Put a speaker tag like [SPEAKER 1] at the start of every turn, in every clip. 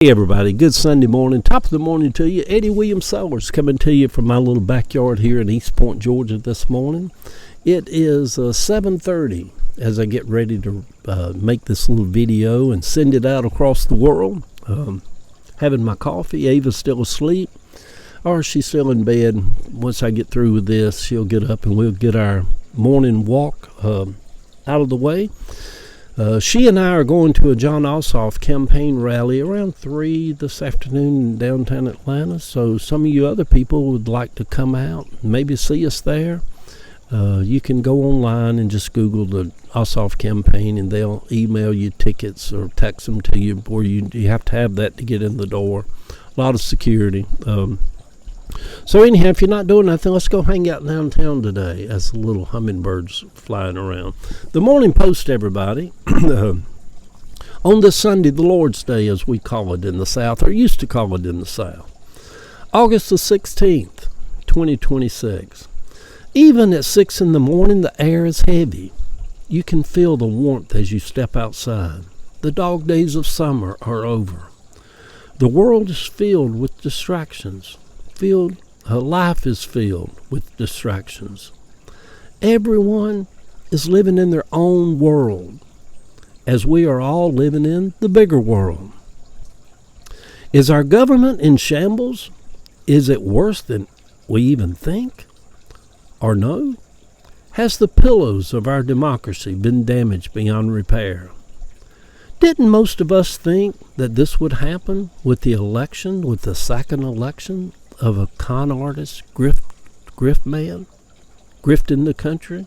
[SPEAKER 1] Hey everybody, good Sunday morning, top of the morning to you. Eddie Williams Sellers coming to you from my little backyard here in East Point, Georgia this morning. It is 7:30 as I get ready to make this little video and send it out across the world. Having my coffee. Ava's still asleep, or she's still in bed. Once I get through with this, she'll get up and we'll get our morning walk out of the way. She and I are going to a Jon Ossoff campaign rally around 3 this afternoon in downtown Atlanta. So some of you other people would like to come out, maybe see us there. You can go online and just Google the Ossoff campaign, and they'll email you tickets or text them to you, or you have to have that to get in the door. A lot of security. So anyhow, if you're not doing nothing, let's go hang out downtown today as the little hummingbirds flying around. The Morning Post, everybody. On this Sunday, the Lord's Day, as we call it in the South, or used to call it in the South, August the 16th, 2026. Even at 6 in the morning, the air is heavy. You can feel the warmth as you step outside. The dog days of summer are over. The world is filled with distractions. Life is filled with distractions. Everyone is living in their own world, as we are all living in the bigger world. Is our government in shambles? Is it worse than we even think? Or no? Has the pillows of our democracy been damaged beyond repair? Didn't most of us think that this would happen with the election, with the second election of a con artist, grift man, grifting the country?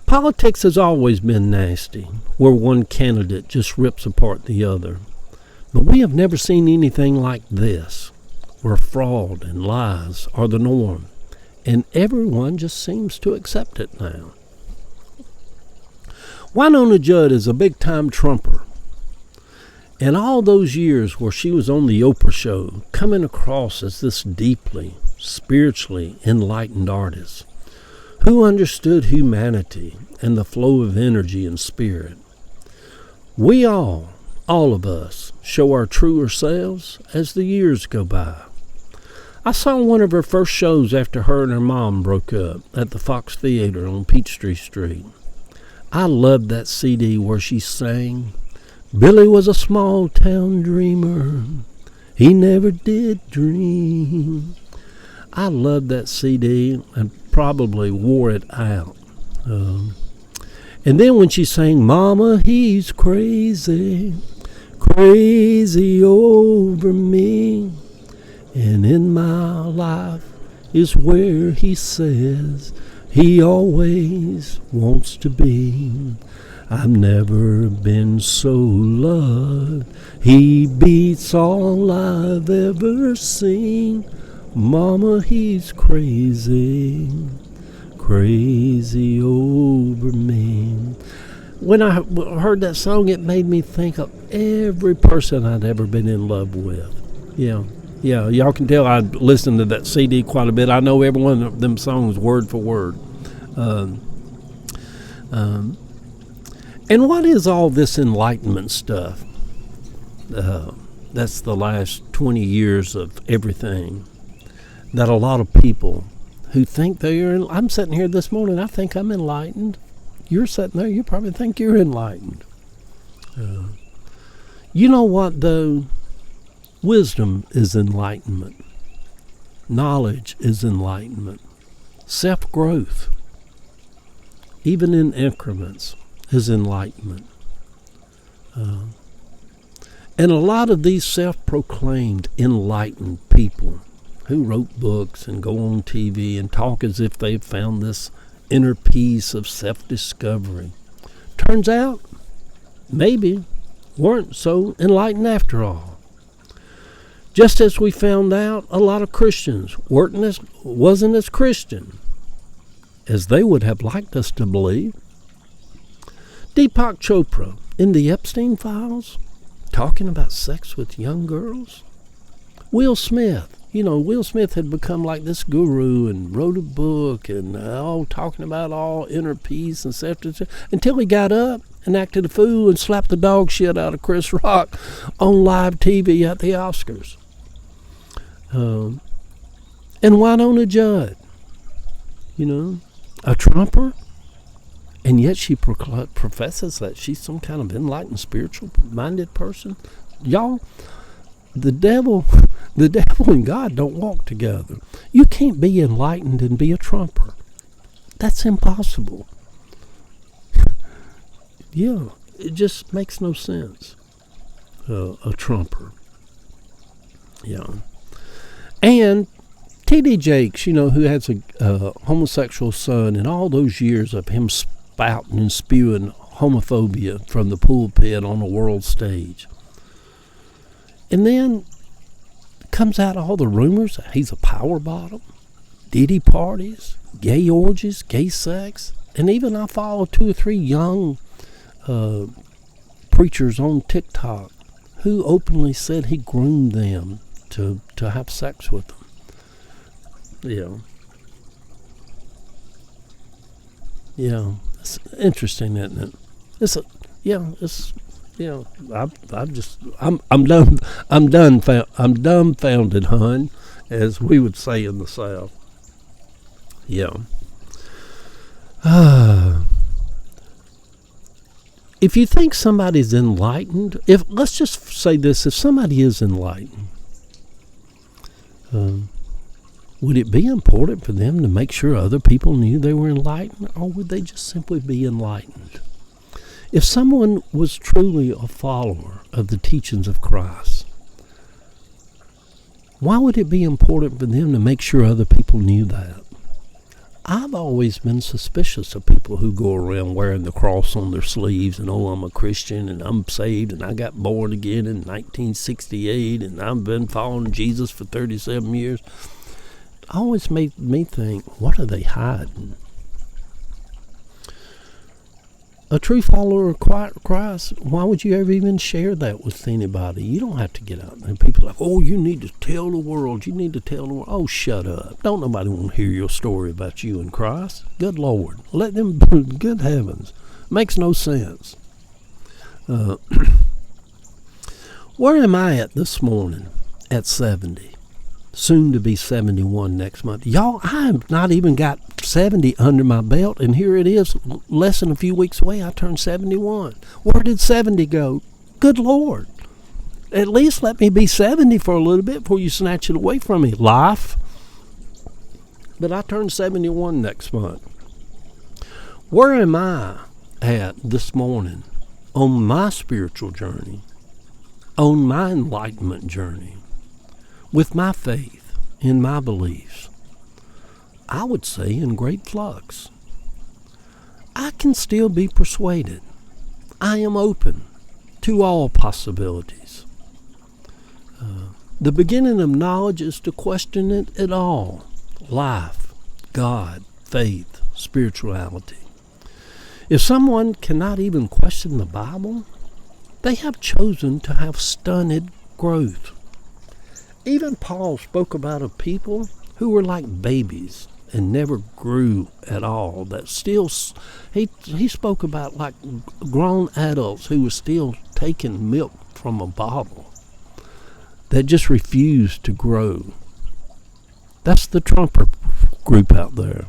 [SPEAKER 1] Politics has always been nasty, where one candidate just rips apart the other. But we have never seen anything like this, where fraud and lies are the norm, and everyone just seems to accept it now. Wynonna Judd is a big-time Trumper. And all those years where she was on the Oprah show, coming across as this deeply, spiritually enlightened artist who understood humanity and the flow of energy and spirit. We all of us, show our truer selves as the years go by. I saw one of her first shows after her and her mom broke up at the Fox Theater on Peachtree Street. I loved that CD where she sang, "Billy was a small-town dreamer. He never did dream." I loved that CD and probably wore it out. And then when she sang, "Mama, he's crazy, crazy over me. And in my life is where he says he always wants to be. I've never been so loved. He beats all I've ever seen. Mama, he's crazy, crazy over me." When I heard that song, it made me think of every person I'd ever been in love with. Yeah, y'all can tell I listened to that CD quite a bit. I know every one of them songs word for word. And what is all this enlightenment stuff? That's the last 20 years of everything that a lot of people who think I'm sitting here this morning, I think I'm enlightened. You're sitting there, you probably think you're enlightened. You know what, though? Wisdom is enlightenment. Knowledge is enlightenment. Self-growth, even in increments, is enlightenment. And a lot of these self-proclaimed enlightened people who wrote books and go on TV and talk as if they've found this inner peace of self-discovery, turns out maybe weren't so enlightened after all. Just as we found out a lot of Christians wasn't as Christian as they would have liked us to believe. Deepak Chopra in the Epstein files, talking about sex with young girls. Will Smith had become like this guru and wrote a book and talking about all inner peace and self until he got up and acted a fool and slapped the dog shit out of Chris Rock on live TV at the Oscars. And Wynonna Judd, a Trumper, and yet she professes that she's some kind of enlightened, spiritual-minded person. Y'all, the devil and God don't walk together. You can't be enlightened and be a Trumper. That's impossible. Yeah, it just makes no sense. A Trumper. Yeah. And T.D. Jakes, who has a homosexual son, and all those years of him spouting and spewing homophobia from the pulpit on a world stage. And then comes out all the rumors that he's a power bottom, Diddy parties, gay orgies, gay sex, and even I follow 2 or 3 young preachers on TikTok who openly said he groomed them to have sex with them. Yeah, it's interesting, isn't it? I'm dumbfounded, hun, as we would say in the South. Yeah. If you think somebody's enlightened, let's just say this, if somebody is enlightened, would it be important for them to make sure other people knew they were enlightened, or would they just simply be enlightened? If someone was truly a follower of the teachings of Christ, why would it be important for them to make sure other people knew that? I've always been suspicious of people who go around wearing the cross on their sleeves and, I'm a Christian and I'm saved and I got born again in 1968 and I've been following Jesus for 37 years. It always made me think, what are they hiding? A true follower of Christ, why would you ever even share that with anybody? You don't have to get out there. People are like, you need to tell the world. You need to tell the world. Oh, shut up. Don't nobody want to hear your story about you and Christ. Good Lord. Let them, good heavens. Makes no sense. Where am I at this morning at 70? Soon to be 71 next month. Y'all, I have not even got 70 under my belt, and here it is, less than a few weeks away, I turned 71. Where did 70 go? Good Lord. At least let me be 70 for a little bit before you snatch it away from me, life. But I turned 71 next month. Where am I at this morning on my spiritual journey, on my enlightenment journey, with my faith, in my beliefs? I would say in great flux. I can still be persuaded. I am open to all possibilities. The beginning of knowledge is to question it at all. Life, God, faith, spirituality. If someone cannot even question the Bible, they have chosen to have stunted growth. Even Paul spoke about a people who were like babies and never grew at all. That still, he spoke about like grown adults who were still taking milk from a bottle, that just refused to grow. That's the Trumper group out there.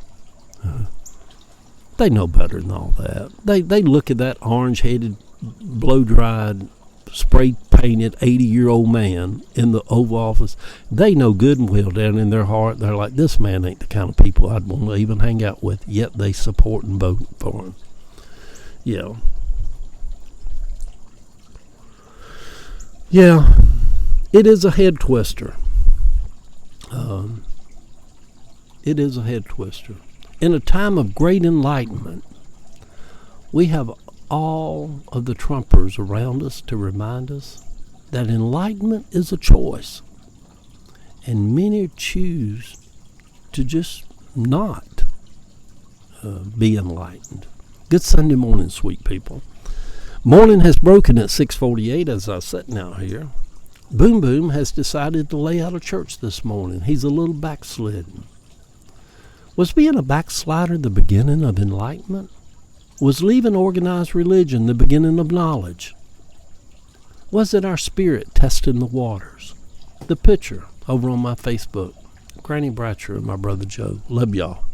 [SPEAKER 1] They know better than all that. They look at that orange-headed, blow-dried, spray-painted 80-year-old man in the Oval Office. They know good and well down in their heart, they're like, this man ain't the kind of people I'd want to even hang out with, yet they support and vote for him. Yeah. Yeah, it is a head twister. It is a head twister. In a time of great enlightenment, we have all of the Trumpers around us to remind us that enlightenment is a choice. And many choose to just not be enlightened. Good Sunday morning, sweet people. Morning has broken at 6:48 as I'm sitting out here. Boom Boom has decided to lay out of church this morning. He's a little backslidden. Was being a backslider the beginning of enlightenment? Was leaving organized religion the beginning of knowledge? Was it our spirit testing the waters? The picture over on my Facebook. Granny Bratcher and my brother Joe. Love y'all.